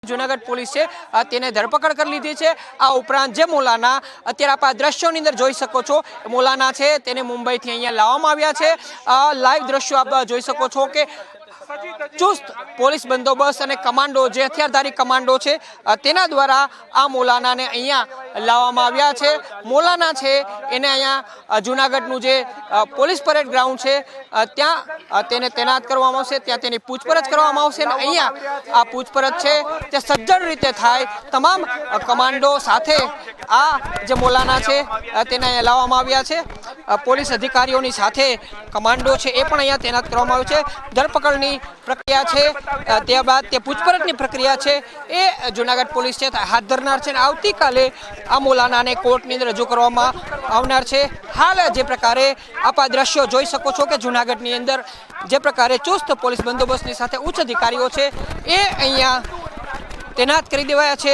Junagadh police છે તેને ધરપકડ કરી લીધી છે। આ ઉપરાંત જે મોલાના અત્યારે આપ આ દ્રશ્યોની અંદર જોઈ શકો છો, મોલાના છે તેને મુંબઈથી અહીંયા લાવવામાં આવ્યા છે। લાઈવ દ્રશ્યો આપ જોઈ શકો છો કે ચુસ્ત પોલીસ બંદોબસ્ત અને કમાન્ડો જે હથિયારધારી કમાન્ડો છે તેના દ્વારા આ મોલાનાને અહીંયા લાવવામાં આવ્યા છે। મોલાના છે એને અહીંયા જૂનાગઢનું જે પોલીસ પરેડ ગ્રાઉન્ડ છે ત્યાં તેને તૈનાત કરવામાં આવશે, ત્યાં તેની પૂછપરછ કરવામાં આવશે અને અહીંયા આ પૂછપરછ છે તે સજ્જડ રીતે થાય। તમામ કમાન્ડો સાથે આ જે મોલાના છે તેને અહીંયા લાવવામાં આવ્યા છે। પોલીસ અધિકારીઓની સાથે કમાન્ડો છે એ પણ અહીંયા તૈનાત કરવામાં આવ્યો છે। ધરપકડની પ્રક્રિયા છે ત્યારબાદ તે પૂછપરછની પ્રક્રિયા છે એ જૂનાગઢ પોલીસ છે હાથ ધરનાર છે અને આવતીકાલે આ મોલાનાને કોર્ટની અંદર રજૂ કરવામાં આવનાર છે। હાલ જે પ્રકારે આપ આ દ્રશ્યો જોઈ શકો છો કે જૂનાગઢની અંદર જે પ્રકારે ચુસ્ત પોલીસ બંદોબસ્તની સાથે ઉચ્ચ અધિકારીઓ છે એ અહીંયા તૈનાત કરી દેવાયા છે।